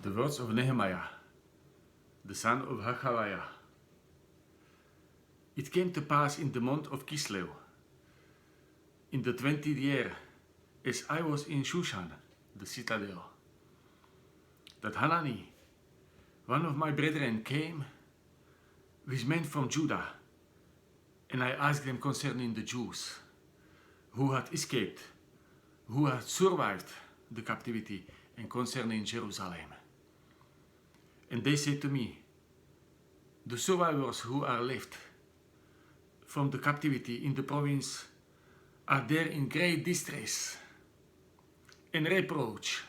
The words of Nehemiah, the son of Hachaliah. It came to pass in the month of Kislev, in the 20th year, as I was in Shushan, the citadel, that Hanani, one of my brethren, came with men from Judah, and I asked them concerning the Jews who had escaped, who had survived the captivity, and concerning Jerusalem. And they said to me, the survivors who are left from the captivity in the province are there in great distress and reproach.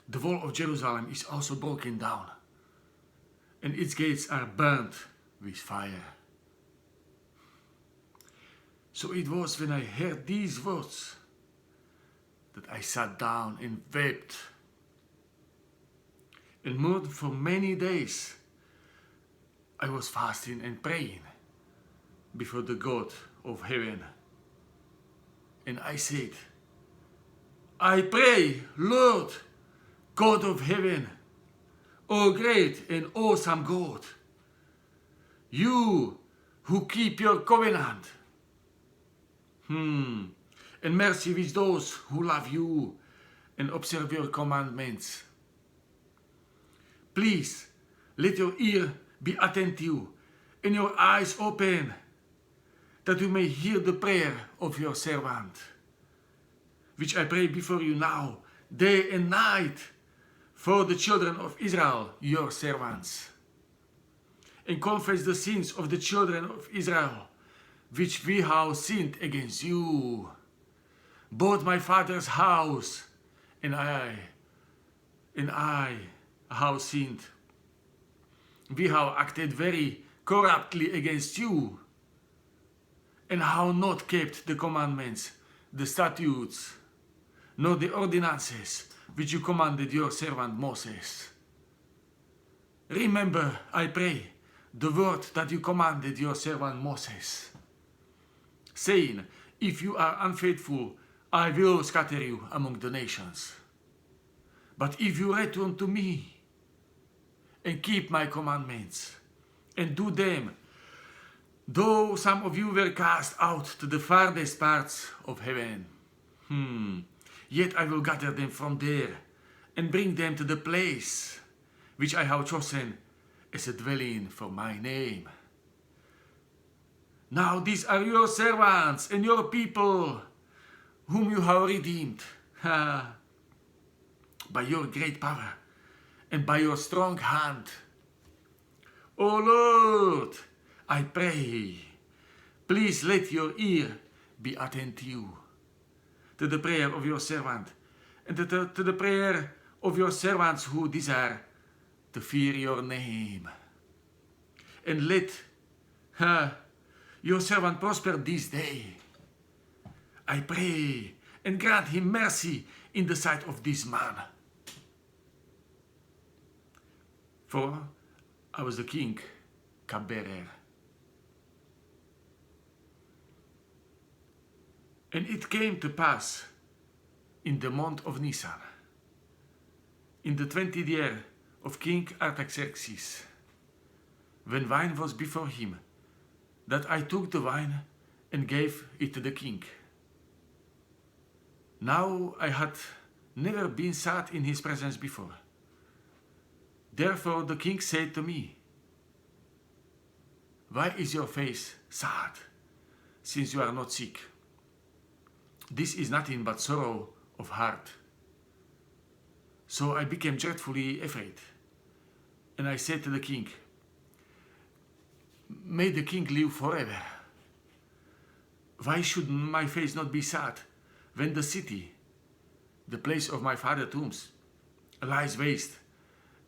The wall of Jerusalem is also broken down, and its gates are burnt with fire. So it was when I heard these words that I sat down and wept and mourned for many days. I was fasting and praying before the God of heaven. And I said, I pray, Lord, God of heaven, O great and awesome God, you who keep your covenant, and mercy with those who love you and observe your commandments. Please let your ear be attentive and your eyes open, that you may hear the prayer of your servant, which I pray before you now, day and night, for the children of Israel, your servants, and confess the sins of the children of Israel, which we have sinned against you, both my father's house and I have sinned. We have acted very corruptly against you, and have not kept the commandments, the statutes, nor the ordinances which you commanded your servant Moses. Remember, I pray, the word that you commanded your servant Moses, saying, if you are unfaithful, I will scatter you among the nations. But if you return to me and keep my commandments and do them, though some of you were cast out to the farthest parts of heaven, yet I will gather them from there and bring them to the place which I have chosen as a dwelling for my name. Now these are your servants and your people, whom you have redeemed by your great power and by your strong hand. O Lord, I pray, please let your ear be attentive to the prayer of your servant and to the prayer of your servants who desire to fear your name. And let your servant prosper this day, I pray, and grant him mercy in the sight of this man. For I was the king, cupbearer. And it came to pass in the month of Nisan, in the 20th year of King Artaxerxes, when wine was before him, that I took the wine and gave it to the king. Now I had never been sat in his presence before. Therefore the king said to me, why is your face sad, since you are not sick? This is nothing but sorrow of heart. So I became dreadfully afraid, and I said to the king, may the king live forever. Why should my face not be sad when the city, the place of my father's tombs, lies waste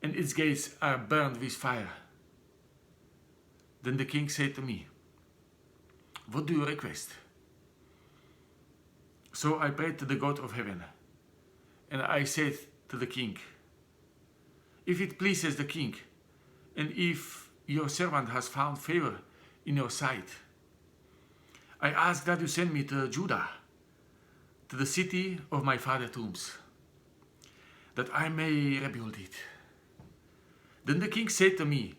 and its gates are burned with fire? Then the king said to me, what do you request? So I prayed to the God of heaven, and I said to the king, if it pleases the king, and if your servant has found favor in your sight, I ask that you send me to Judah, to the city of my father's tombs, that I may rebuild it. Then the king said to me,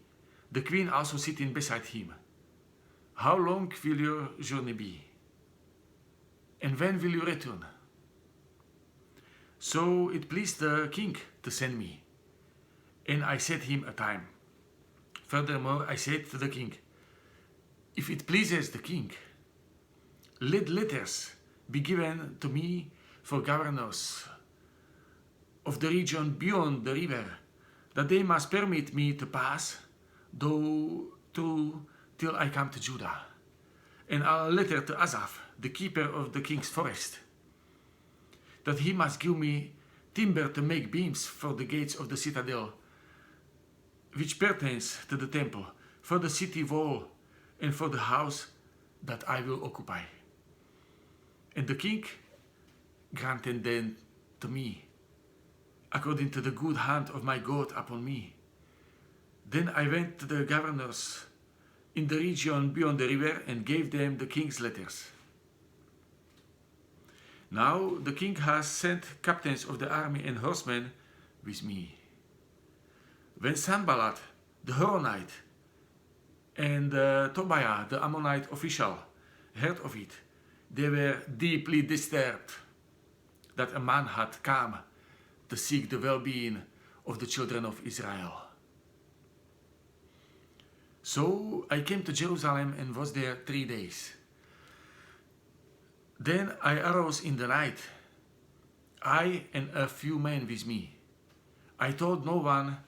the queen also sitting beside him, how long will your journey be? And when will you return? So it pleased the king to send me, and I set him a time. Furthermore, I said to the king, if it pleases the king, let letters be given to me for governors of the region beyond the river, that they must permit me to pass though till I come to Judah. And a letter to Asaph, the keeper of the king's forest, that he must give me timber to make beams for the gates of the citadel, which pertains to the temple, for the city wall, and for the house that I will occupy. And the king granted them to me, according to the good hand of my God upon me. Then I went to the governors in the region beyond the river and gave them the king's letters. Now the king has sent captains of the army and horsemen with me. When Sanballat the Horonite and Tobiah the Ammonite official heard of it, they were deeply disturbed that a man had come to seek the well-being of the children of Israel. So I came to Jerusalem and was there 3 days. Then I arose in the night, I and a few men with me. I told no one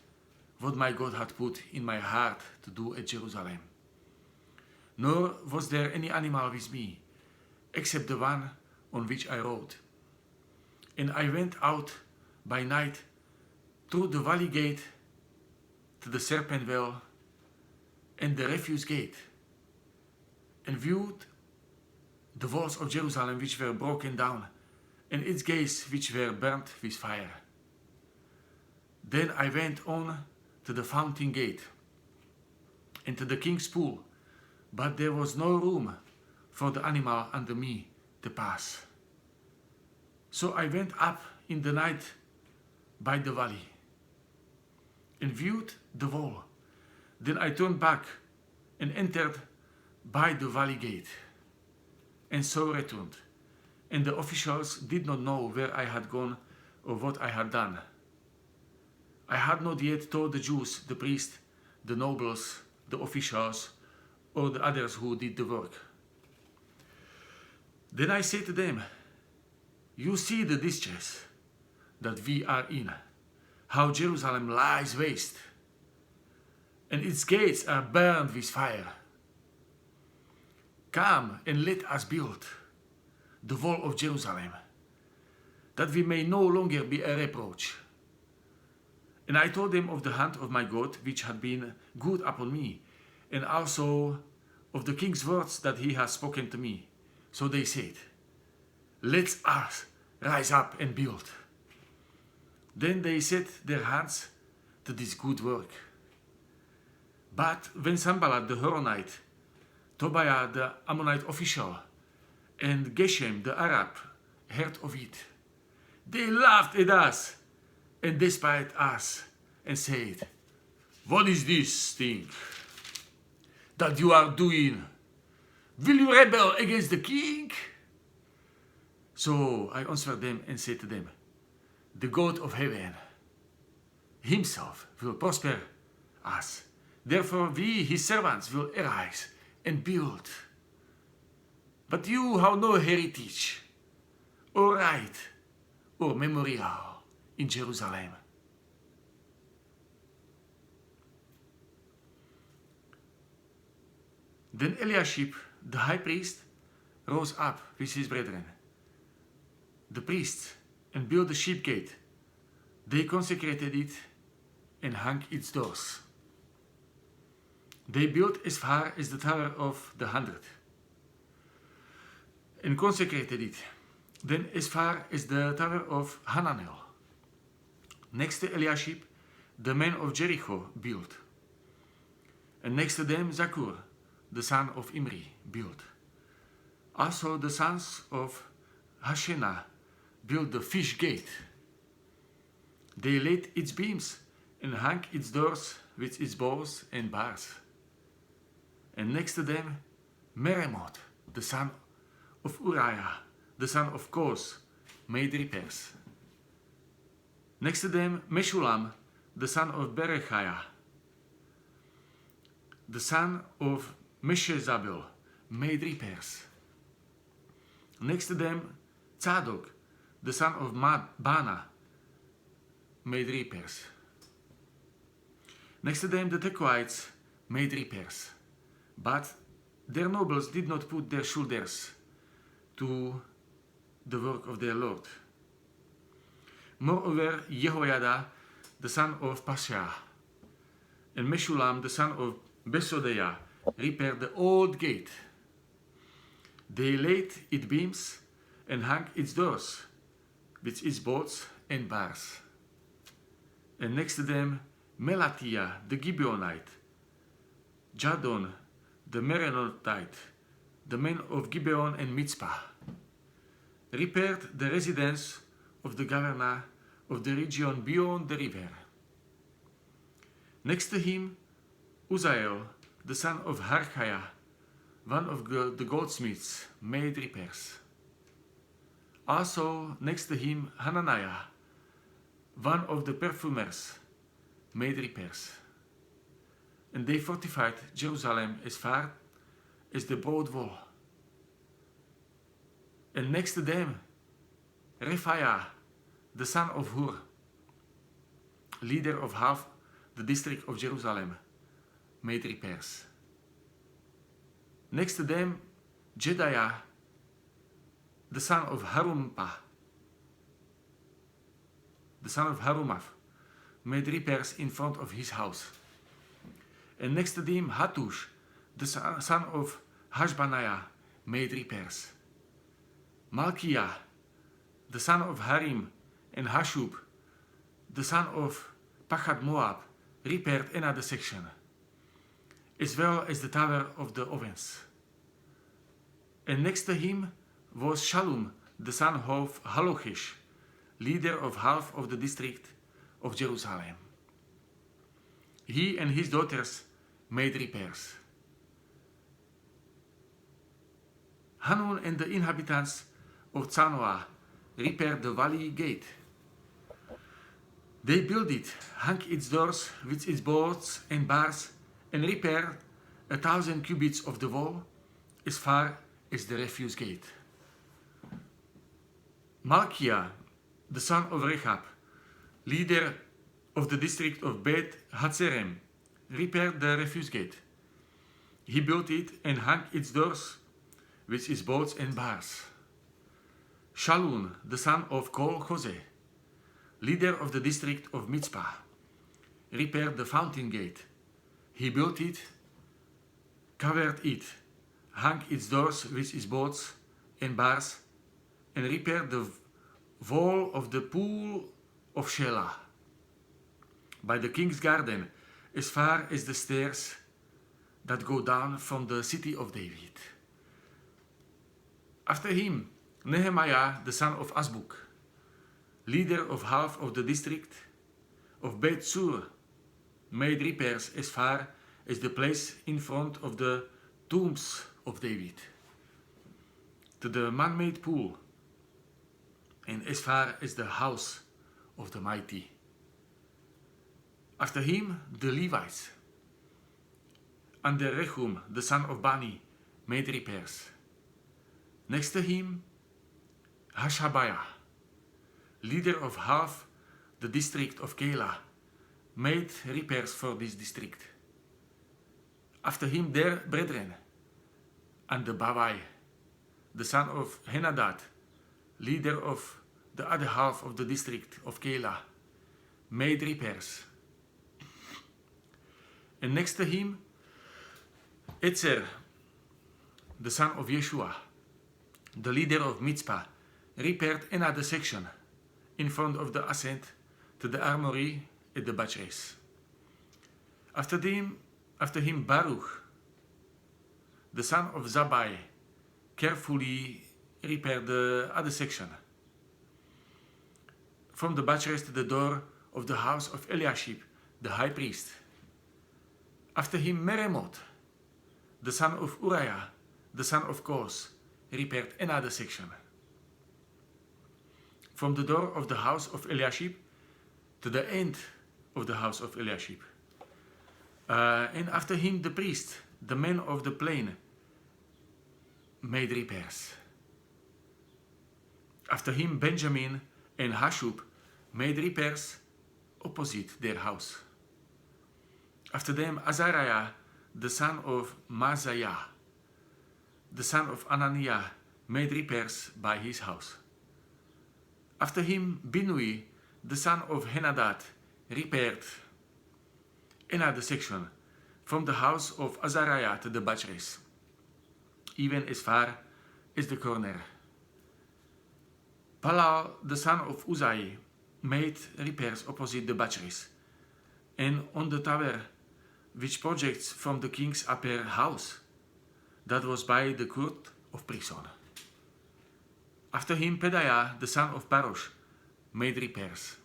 what my God had put in my heart to do at Jerusalem. Nor was there any animal with me, except the one on which I rode. And I went out by night through the valley gate to the serpent well and the refuse gate, and viewed the walls of Jerusalem which were broken down, and its gates which were burnt with fire. Then I went on to the fountain gate and to the king's pool, but there was no room for the animal under me to pass. So I went up in the night by the valley and viewed the wall. Then I turned back and entered by the valley gate, and so returned. And the officials did not know where I had gone or what I had done. I had not yet told the Jews, the priests, the nobles, the officials, or the others who did the work. Then I said to them, you see the distress that we are in, how Jerusalem lies waste, and its gates are burned with fire. Come and let us build the wall of Jerusalem, that we may no longer be a reproach. And I told them of the hand of my God, which had been good upon me, and also of the king's words that he has spoken to me. So they said, let us rise up and build. Then they set their hands to this good work. But when Sanballat the Horonite, Tobiah the Ammonite official, and Geshem the Arab heard of it, they laughed at us and despised us and said, what is this thing that you are doing? Will you rebel against the king? So I answered them and said to them, the God of heaven himself will prosper us. Therefore we, his servants, will arise and build. But you have no heritage, or right, or memorial in Jerusalem. Then Eliashib, the high priest, rose up with his brethren, the priests, and built the sheep gate. They consecrated it and hung its doors. They built as far as the Tower of the 100 and consecrated it, then as far as the Tower of Hananel. Next to Eliashib, the men of Jericho built, and next to them Zakur, the son of Imri, built. Also the sons of Hashenah built the fish gate. They laid its beams and hung its doors with its bolts and bars. And next to them, Meremoth, the son of Uriah, the son of Koz, made repairs. Next to them, Meshulam, the son of Berechiah, the son of Meshezabel, made repairs. Next to them, Tzadok, the son of Bana, made repairs. Next to them, the Tekoites made repairs. But their nobles did not put their shoulders to the work of their Lord. Moreover, Jehoiada, the son of Pasha, and Meshulam, the son of Besodeiah, repaired the old gate. They laid its beams and hung its doors with its bolts and bars. And next to them, Melatiah, the Gibeonite, Jadon, the Meronotite, the men of Gibeon and Mitzpah, repaired the residence of the governor of the region beyond the river. Next to him, Uzziel, the son of Harchiah, one of the goldsmiths, made repairs. Also next to him, Hananiah, one of the perfumers, made repairs. And they fortified Jerusalem as far as the broad wall. And next to them, Rephaiah, the son of Hur, leader of half the district of Jerusalem, made repairs. Next to them, Jedaiah, the son of Harumpah, the son of Harumaph, made repairs in front of his house. And next to them, Hattush, the son of Hashbaniah, made repairs. Malchiah, the son of Harim, and Hashub, the son of Pachat Moab, repaired another section, as well as the tower of the ovens. And next to him was Shallum, the son of Halochish, leader of half of the district of Jerusalem. He and his daughters made repairs. Hanun and the inhabitants of Zanoah repaired the valley gate. They built it, hung its doors with its bolts and bars, and repaired 1,000 cubits of the wall as far as the refuse gate. Malchiah, the son of Rechab, leader of the district of Beth Hatzerem, repaired the refuse gate. He built it and hung its doors with its bolts and bars. Shallun, the son of Kol Hoseh, leader of the district of Mitzpah, repaired the fountain gate. He built it, covered it, hung its doors with its bolts and bars, and repaired the wall of the pool of Shelah, by the king's garden, as far as the stairs that go down from the city of David. After him, Nehemiah, the son of Azbuk, leader of half of the district of Beit Sur, made repairs as far as the place in front of the tombs of David, to the man-made pool, and as far as the house of the mighty. After him, the Levites, under Rehum, the son of Bani, made repairs. Next to him, Hashabiah, leader of half the district of Keilah, made repairs for this district. After him, their brethren, and the Bavai, the son of Henadad, leader of the other half of the district of Keilah, made repairs. And next to him, Etzer, the son of Yeshua, the leader of Mitzpah, repaired another section in front of the ascent to the armory at the buttress. After him, Baruch, the son of Zabbai, carefully repaired the other section, from the buttress to the door of the house of Eliashib, the high priest. After him Meremoth, the son of Uriah, the son of Kos, repaired another section. From the door of the house of Eliashib to the end of the house of Eliashib. And after him the priest, the men of the plain, made repairs. After him Benjamin and Hashub made repairs opposite their house. After them Azariah, the son of Mazaiah, the son of Ananiah, made repairs by his house. After him Binui, the son of Henadad, repaired another section from the house of Azariah to the buttress, even as far as the corner. Palal, the son of Uzai, made repairs opposite the buttress, and on the tower which projects from the king's upper house, that was by the court of prison. After him Pedaiah, the son of Parosh, made repairs.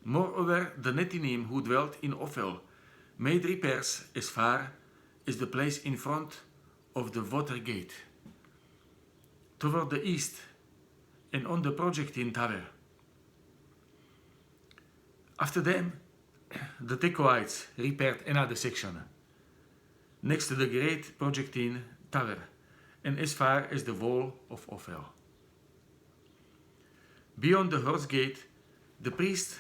Moreover, the Nethinim who dwelt in Ophel made repairs as far as the place in front of the water gate, toward the east, and on the projecting tower. After them, the Tekoites repaired another section, next to the great projecting tower, and as far as the wall of Ophel. Beyond the horse gate, the priest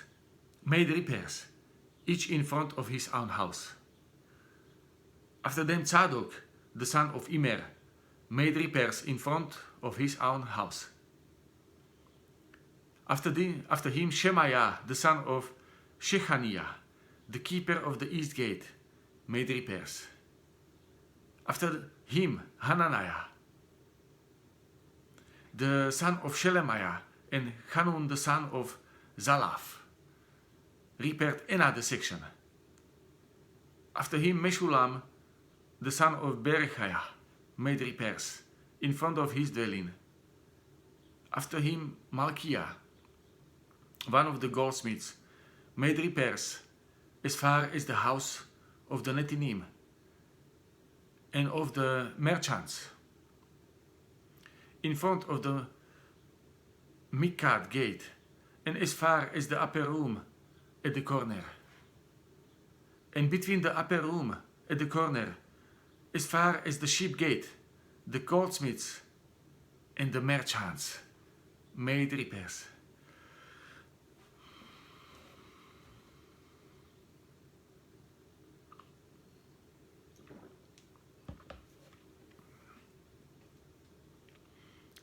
made repairs, each in front of his own house. After them Tzadok, the son of Immer, made repairs in front of his own house. After him Shemaiah, the son of Shechaniah, the keeper of the east gate, made repairs. After him Hananiah, the son of Shelemiah, and Hanun, the son of Zalaph, repaired another section. After him Meshulam, the son of Berechiah, made repairs in front of his dwelling. After him Malchiah, one of the goldsmiths, made repairs as far as the house of the Nethinim and of the merchants, in front of the Mikad gate, and as far as the upper room at the corner, and between the upper room at the corner, as far as the sheep gate, the goldsmiths and the merchants made repairs.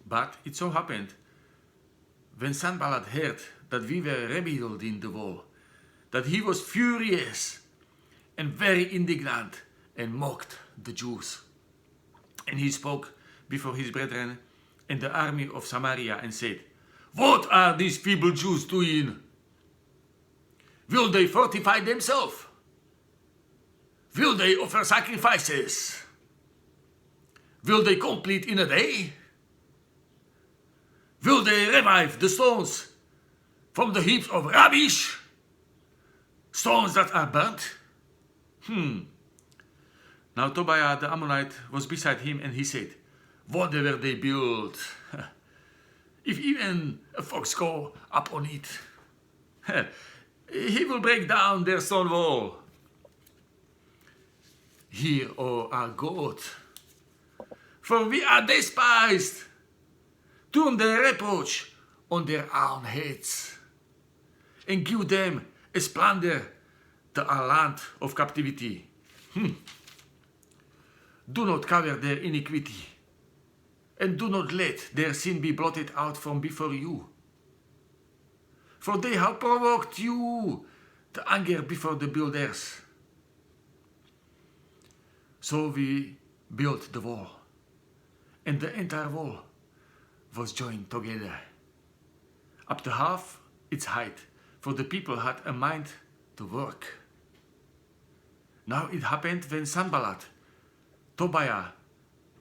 But it so happened, when Sanballat heard that we were rebuilding the wall, that he was furious and very indignant and mocked the Jews. And he spoke before his brethren and the army of Samaria and said, "What are these feeble Jews doing? Will they fortify themselves? Will they offer sacrifices? Will they complete in a day? Will they revive the stones from the heaps of rubbish? Stones that are burnt?" Now Tobiah the Ammonite was beside him, and he said, "Whatever they build, if even a fox go up on it, he will break down their stone wall. Hear, O our God, for we are despised. Turn their reproach on their own heads, and give them as plunder to our land of captivity. Do not cover their iniquity, and do not let their sin be blotted out from before you. For they have provoked you to anger before the builders." So we built the wall, and the entire wall was joined together, up to half its height, for the people had a mind to work. Now it happened when Sanballat, Tobiah,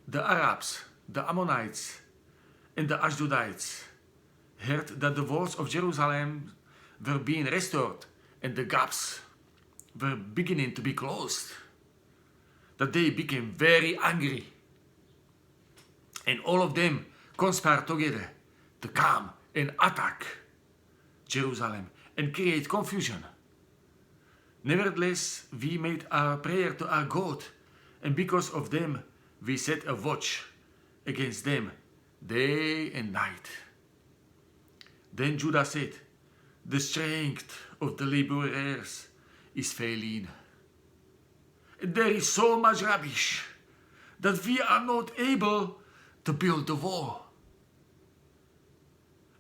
the Arabs, the Ammonites, and the Ashdodites heard that the walls of Jerusalem were being restored and the gaps were beginning to be closed, that they became very angry. And all of them conspired together to come and attack Jerusalem and create confusion. Nevertheless, we made our prayer to our God, and because of them, we set a watch against them day and night. Then Judah said, the strength of the laborers is failing. There is so much rubbish that we are not able to build the wall.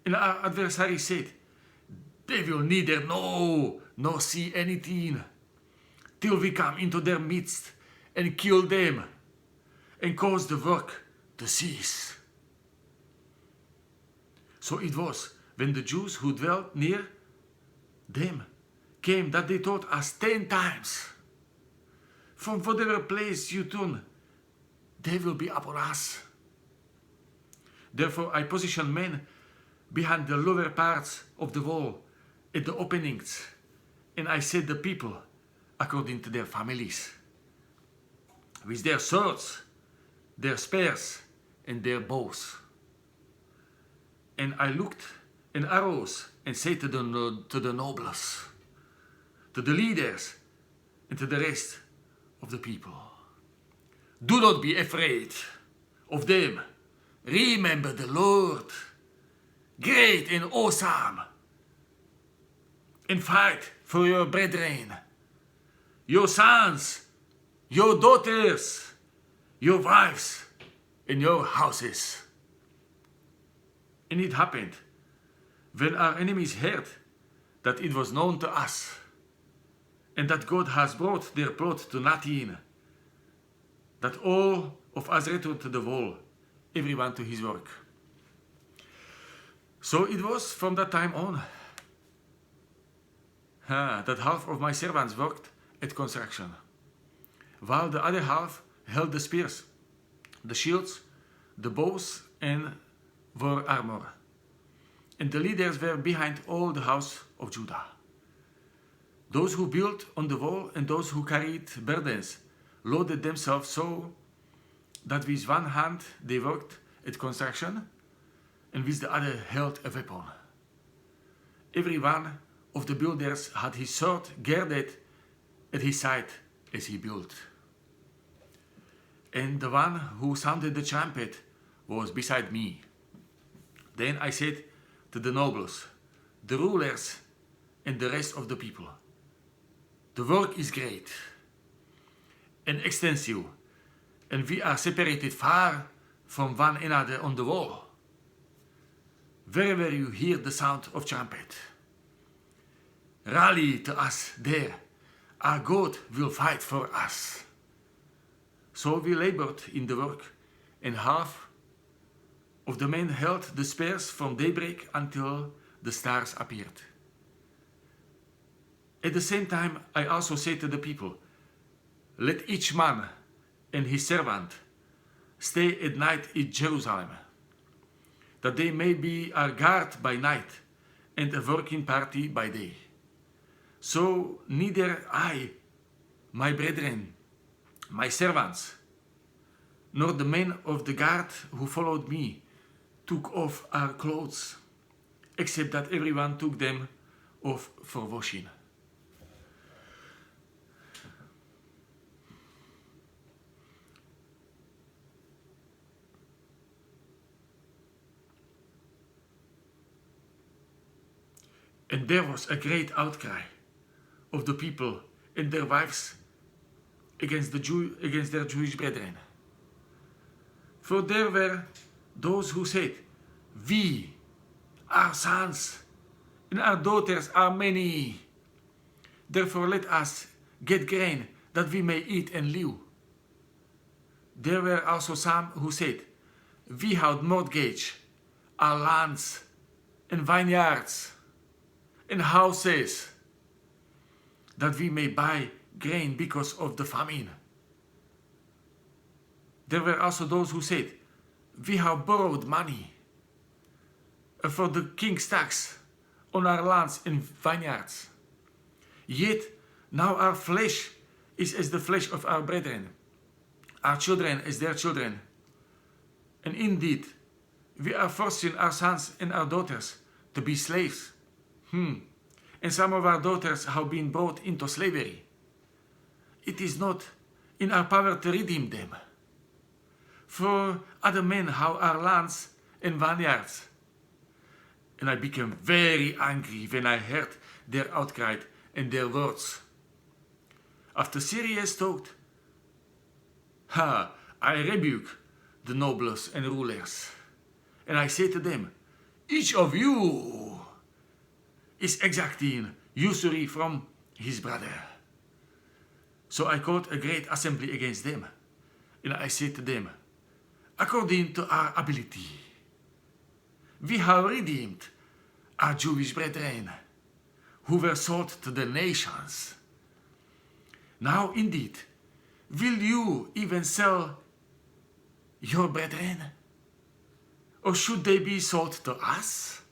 And our adversary said, they will neither know nor see anything till we come into their midst and kill them and cause the work to cease. So it was when the Jews who dwelt near them came that they taught us 10 times, from whatever place you turn, they will be upon us. Therefore I positioned men behind the lower parts of the wall at the openings, and I set the people according to their families, with their swords, their spears, and their bows. And I looked and arose and said to the nobles, to the leaders, and to the rest of the people, do not be afraid of them. Remember the Lord, great and awesome, and fight for your brethren, your sons, your daughters, your wives, and your houses. And it happened, when our enemies heard that it was known to us, and that God has brought their plot to nothing, that all of us returned to the wall, everyone to his work. So it was from that time on that half of my servants worked at construction, while the other half held the spears, the shields, the bows, and wore armor. And the leaders were behind all the house of Judah. Those who built on the wall and those who carried burdens loaded themselves so that with one hand they worked at construction and with the other held a weapon. Every one of the builders had his sword girded at his side as he built. And the one who sounded the trumpet was beside me. Then I said to the nobles, the rulers, and the rest of the people, the work is great and extensive, and we are separated far from one another on the wall. Wherever you hear the sound of trumpet, rally to us there. Our God will fight for us. So we labored in the work, and half of the men held the spears from daybreak until the stars appeared. At the same time, I also said to the people, let each man and his servant stay at night in Jerusalem, that they may be a guard by night and a working party by day. So neither I, my brethren, my servants, nor the men of the guard who followed me took off our clothes, except that everyone took them off for washing. And there was a great outcry of the people and their wives against their Jewish brethren. For there were those who said, we, our sons, and our daughters are many. Therefore let us get grain that we may eat and live. There were also some who said, we have mortgaged our lands and vineyards and houses, that we may buy grain because of the famine. There were also those who said, we have borrowed money for the king's tax on our lands and vineyards. Yet now our flesh is as the flesh of our brethren, our children as their children. And indeed, we are forcing our sons and our daughters to be slaves. And some of our daughters have been brought into slavery. It is not in our power to redeem them. For other men have our lands and vineyards. And I became very angry when I heard their outcry and their words. After serious thought, I rebuke the nobles and rulers. And I say to them, each of you is exacting usury from his brother. So I called a great assembly against them. And I said to them, according to our ability, we have redeemed our Jewish brethren who were sold to the nations. Now indeed, will you even sell your brethren? Or should they be sold to us?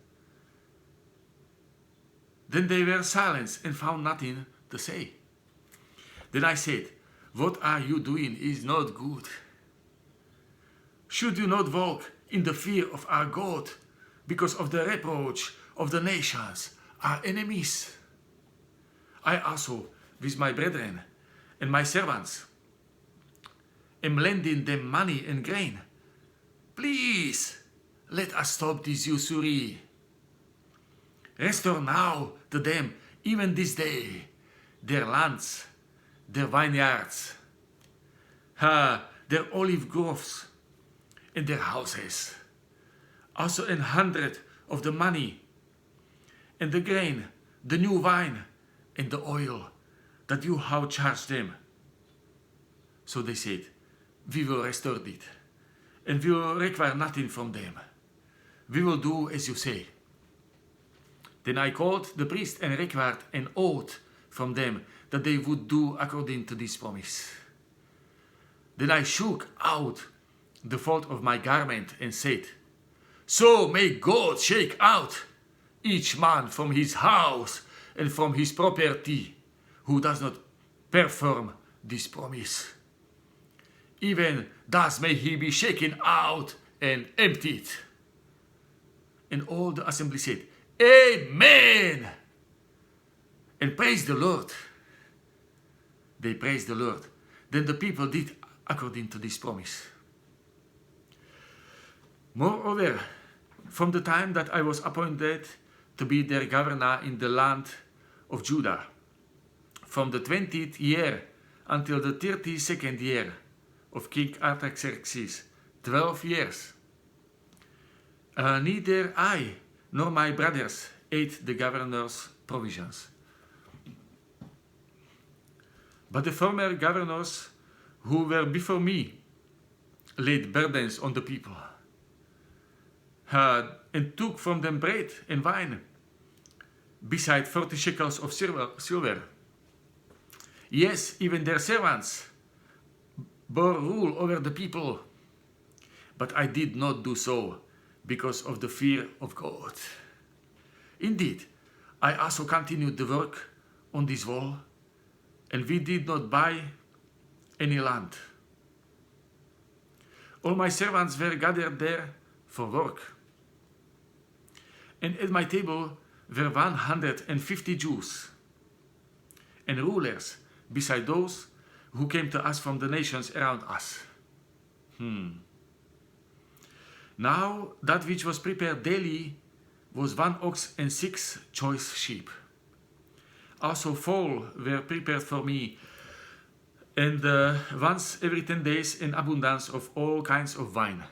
Then they were silenced and found nothing to say. Then I said, what are you doing is not good. Should you not walk in the fear of our God because of the reproach of the nations, our enemies? I also, with my brethren and my servants, am lending them money and grain. Please, let us stop this usury. Restore now to them, even this day, their lands, their vineyards, their olive groves, and their houses. Also 100 of the money, and the grain, the new wine, and the oil that you have charged them. So they said, we will restore it, and we will require nothing from them. We will do as you say. Then I called the priest and required an oath from them that they would do according to this promise. Then I shook out the fold of my garment and said, so may God shake out each man from his house and from his property who does not perform this promise. Even thus may he be shaken out and emptied. And all the assembly said, Amen! And praise the Lord. They praised the Lord. Then the people did according to this promise. Moreover, from the time that I was appointed to be their governor in the land of Judah, from the 20th year until the 32nd year of King Artaxerxes, 12 years, neither I nor my brothers ate the governor's provisions. But the former governors who were before me laid burdens on the people, and took from them bread and wine, beside 40 shekels of silver. Yes, even their servants bore rule over the people, but I did not do so because of the fear of God. Indeed, I also continued the work on this wall, and we did not buy any land. All my servants were gathered there for work. And at my table were 150 Jews and rulers, beside those who came to us from the nations around us. Now that which was prepared daily was 1 ox and 6 choice sheep. Also fowl were prepared for me, and once every 10 days an abundance of all kinds of wine.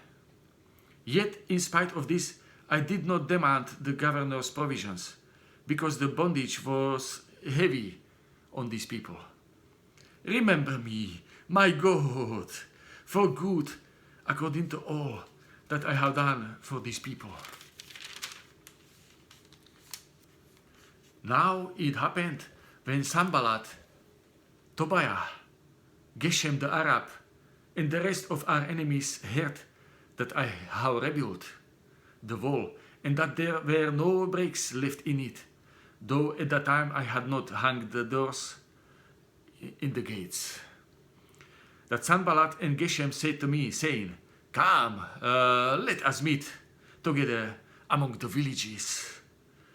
Yet in spite of this, I did not demand the governor's provisions, because the bondage was heavy on these people. Remember me, my God, for good, according to all that I have done for these people. Now it happened when Sanballat, Tobiah, Geshem the Arab, and the rest of our enemies heard that I have rebuilt the wall and that there were no breaks left in it, though at that time I had not hung the doors in the gates. That Sanballat and Geshem said to me, saying, Come, let us meet together among the villages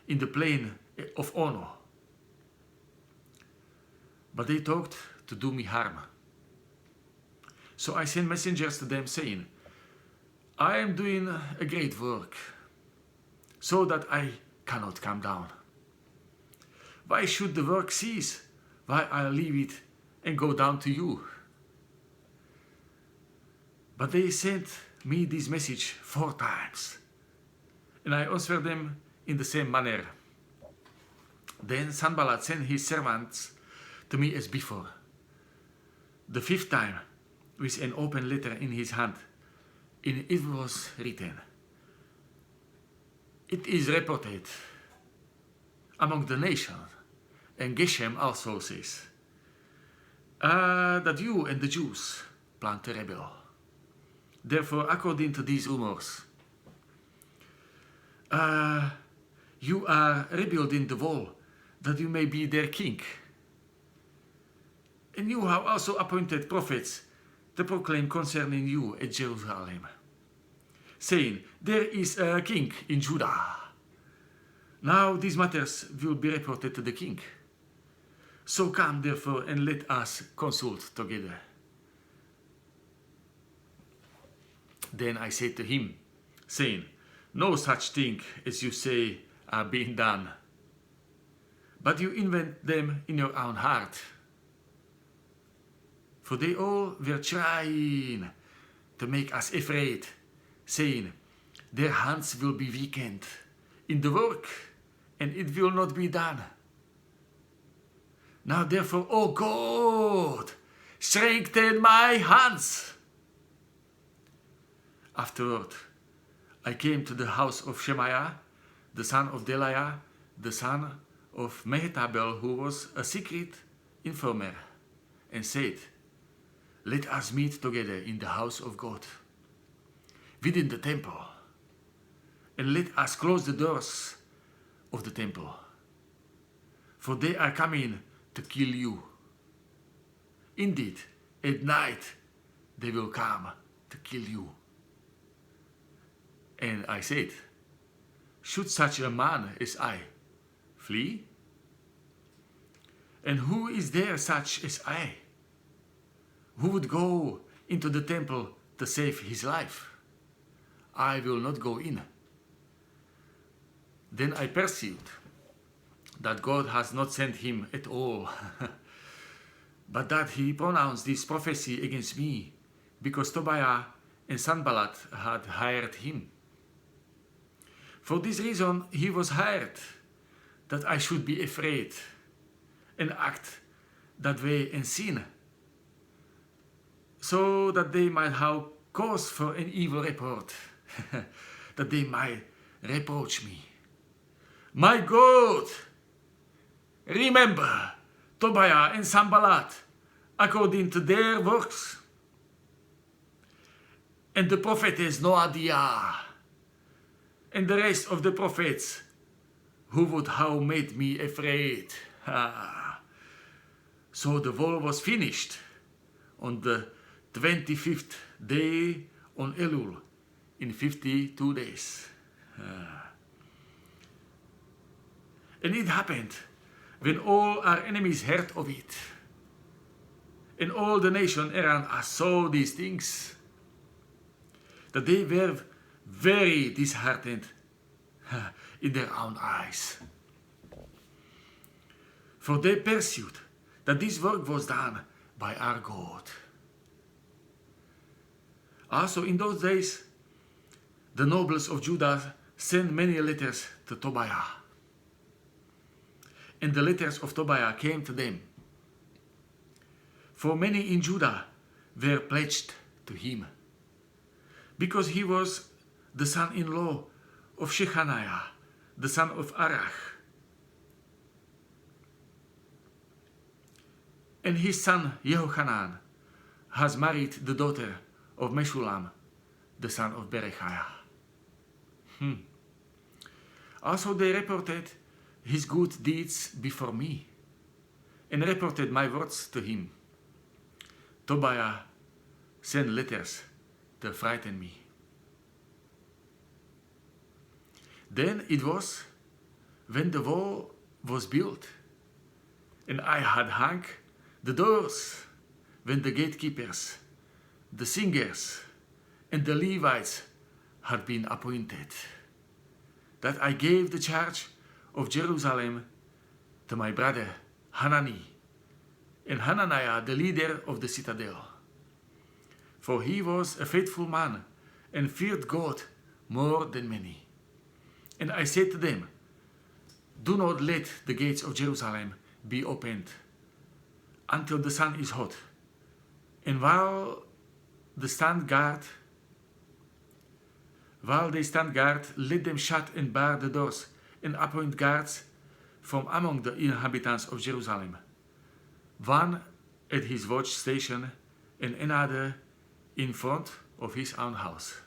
in the plain of Ono. But they talked to do me harm. So I sent messengers to them, saying, I am doing a great work, so that I cannot come down. Why should the work cease, while I leave it and go down to you? But they sent me this message 4 times, and I answered them in the same manner. Then Sanballat sent his servants to me as before, the 5th time, with an open letter in his hand. In it was written, It is reported among the nations, and Geshem also says, that you and the Jews plan to rebel. Therefore, according to these rumors, you are rebuilding the wall, that you may be their king. And you have also appointed prophets to proclaim concerning you at Jerusalem, saying, There is a king in Judah. Now these matters will be reported to the king. So come therefore and let us consult together. Then I said to him, saying, No such thing as you say are being done, but you invent them in your own heart. For they all were trying to make us afraid, saying, Their hands will be weakened in the work, and it will not be done. Now therefore, O God, strengthen my hands. Afterward, I came to the house of Shemaiah, the son of Delaiah, the son of Mehetabel, who was a secret informer, and said, Let us meet together in the house of God, within the temple, and let us close the doors of the temple, for they are coming to kill you. Indeed, at night they will come to kill you. And I said, Should such a man as I flee? And who is there such as I, who would go into the temple to save his life? I will not go in. Then I perceived that God has not sent him at all, but that he pronounced this prophecy against me, because Tobiah and Sanballat had hired him. For this reason he was hired, that I should be afraid and act that way and sin, so that they might have cause for an evil report, that they might reproach me. My God, remember Tobiah and Sanballat according to their works, and the prophetess Noadiah, and the rest of the prophets who would have made me afraid. So the wall was finished on the 25th day on Elul in 52 days. And it happened when all our enemies heard of it, and all the nation around us saw these things, that they were very disheartened in their own eyes. For they perceived that this work was done by our God. Also in those days, the nobles of Judah sent many letters to Tobiah. And the letters of Tobiah came to them. For many in Judah were pledged to him, because he was the son-in-law of Shechaniah, the son of Arach. And his son Yehohanan has married the daughter of Meshulam, the son of Berechiah. Also they reported his good deeds before me, and reported my words to him. Tobiah sent letters to frighten me. Then it was when the wall was built, and I had hung the doors, when the gatekeepers, the singers, and the Levites had been appointed, that I gave the charge of Jerusalem to my brother Hanani, and Hananiah the leader of the citadel. For he was a faithful man, and feared God more than many. And I said to them, do not let the gates of Jerusalem be opened until the sun is hot, and while they stand guard, let them shut and bar the doors, and appoint guards from among the inhabitants of Jerusalem, one at his watch station and another in front of his own house.